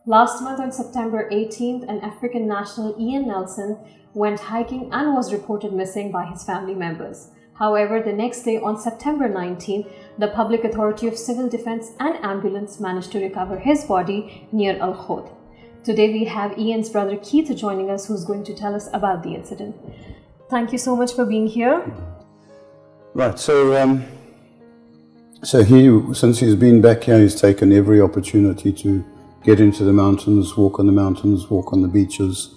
Last month on September 18th, an African national, Ian Nelson, went hiking and was reported missing by his family members. However, the next day on September 19th, the Public Authority of Civil Defense and Ambulance managed to recover his body near Al Khoud. Today we have Ian's brother Keith joining us, who's going to tell us about the incident. Thank you so much for being here. Right, so since he's been back here, he's taken every opportunity to get into the mountains, walk on the mountains, walk on the beaches,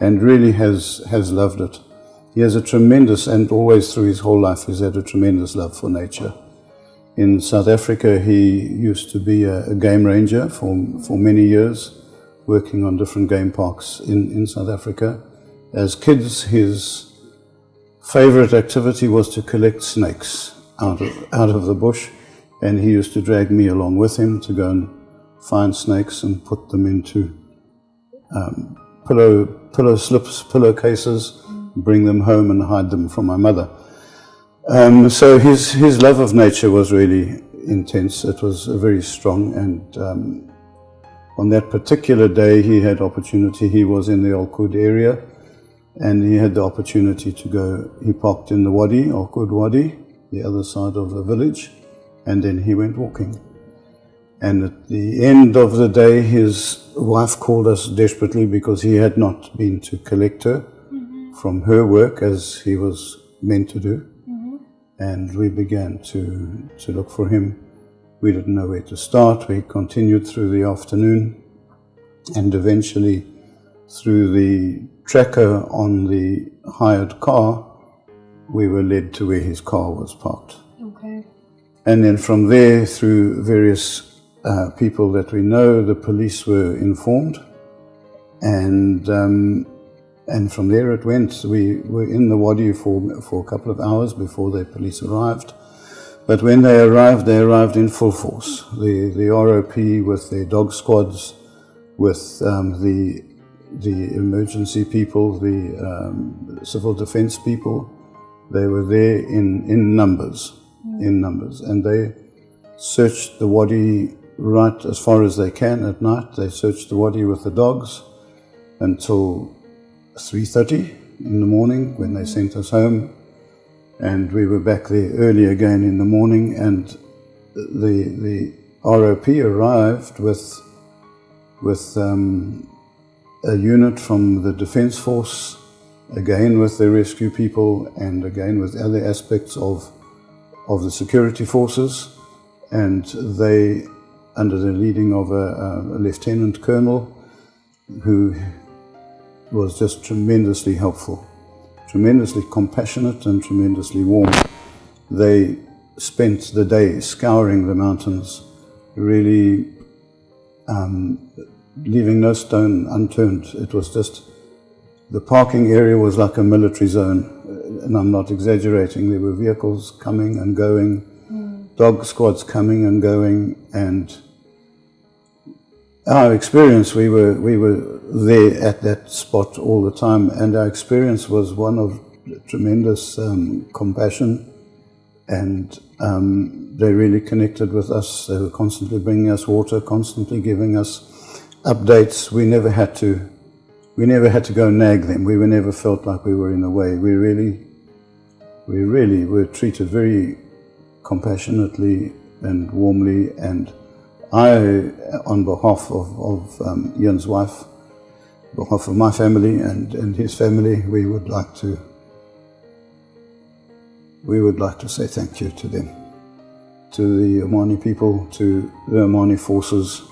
and really has loved it. He has a tremendous, and always through his whole life, he's had a tremendous love for nature. In South Africa, he used to be a game ranger for many years, working on different game parks in South Africa. As kids, his favorite activity was to collect snakes out of the bush, and he used to drag me along with him to go and find snakes and put them into pillow slips, pillowcases, bring them home and hide them from my mother. So his love of nature was really intense. It was very strong, and on that particular day he had opportunity. He was in the Al Khoud area, and he had the opportunity to go. He parked in the Wadi Al Khoud Wadi, the other side of the village, and then he went walking. And at the end of the day, his wife called us desperately because he had not been to collect her from her work as he was meant to do. And we began to look for him. We didn't know where to start. We continued through the afternoon, and eventually through the tracker on the hired car, we were led to where his car was parked. Okay. And then from there, through various people that we know, the police were informed, and from there it went. We were in the Wadi for a couple of hours before the police arrived. But when they arrived in full force. The ROP with their dog squads, with the emergency people, the civil defense people. They were there in numbers, and they searched the Wadi right as far as they can at night. They searched the Wadi with the dogs until 3:30 in the morning, when they sent us home, and we were back there early again in the morning. And the ROP arrived with a unit from the Defence Force, again with the rescue people, and again with other aspects of the security forces, and they, under the leading of a lieutenant colonel, who was just tremendously helpful, tremendously compassionate and tremendously warm. They spent the day scouring the mountains, really leaving no stone unturned. It was just, the parking area was like a military zone, and I'm not exaggerating. There were vehicles coming and going, dog squads coming and going, and our experience, we were there at that spot all the time, and our experience was one of tremendous compassion, and they really connected with us. They were constantly bringing us water, constantly giving us updates. We never had to go nag them. We never felt like we were in the way. We really were treated very compassionately and warmly. And I, on behalf of Ian's wife, on behalf of my family and his family, we would like to say thank you to them, to the Omani people, to the Omani forces.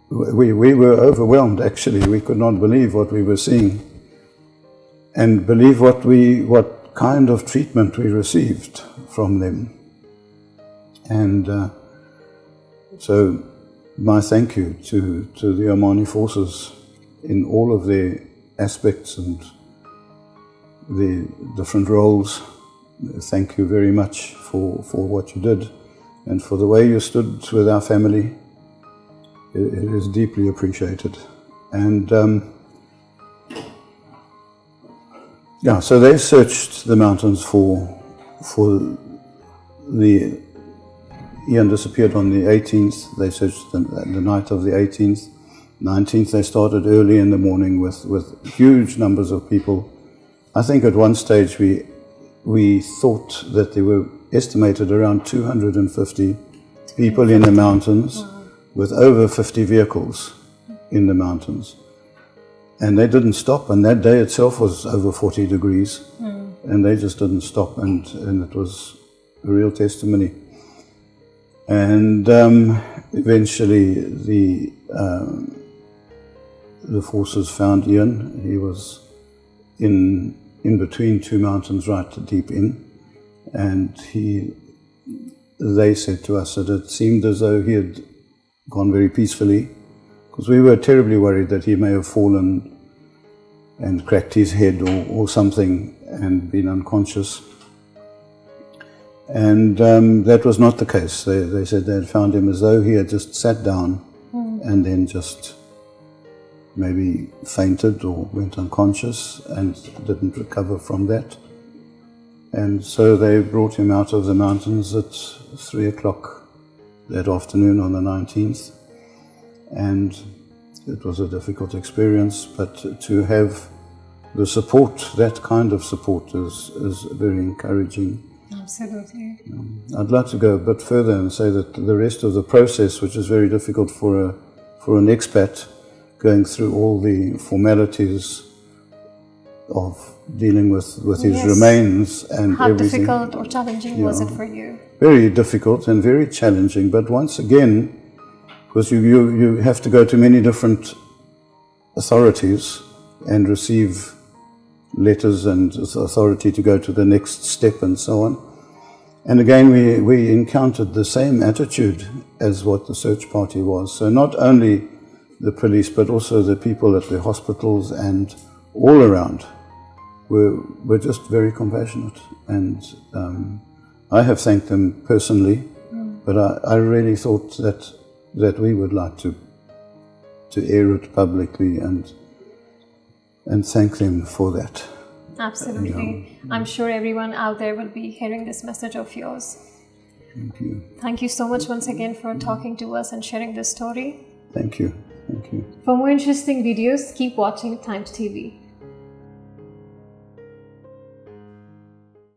We were overwhelmed, actually. We could not believe what we were seeing, and believe what kind of treatment we received from them. And so my thank you to the Omani forces in all of their aspects and the different roles. Thank you very much for what you did, and for the way you stood with our family. It is deeply appreciated. And so they searched the mountains for the Ian disappeared on the 18th. They searched the night of the 18th. 19th, they started early in the morning with huge numbers of people. I think at one stage we thought that there were estimated around 250 people in the mountains, with over 50 vehicles in the mountains. And they didn't stop, and that day itself was over 40 degrees, and they just didn't stop, and it was a real testimony. And eventually the forces found Ian. He was in between two mountains, right deep in, and they said to us that it seemed as though he had gone very peacefully, because we were terribly worried that he may have fallen and cracked his head or something and been unconscious. And that was not the case. They said they had found him as though he had just sat down and then just maybe fainted or went unconscious and didn't recover from that. And so they brought him out of the mountains at 3 o'clock that afternoon on the 19th. And it was a difficult experience, but to have the support, that kind of support, is very encouraging. Absolutely. I'd like to go a bit further and say that the rest of the process, which is very difficult for an expat, going through all the formalities of dealing with his remains and how everything. How difficult or challenging was it for you? Very difficult and very challenging, but once again, because you have to go to many different authorities and receive letters and authority to go to the next step and so on. And again, we encountered the same attitude as what the search party was. So not only the police, but also the people at the hospitals and all around were just very compassionate. And I have thanked them personally, but I really thought that we would like to air it publicly and thank them for that. Absolutely. I'm sure everyone out there will be hearing this message of yours. Thank you. Thank you so much once again for talking to us and sharing this story. Thank you. Thank you. For more interesting videos, keep watching Times TV.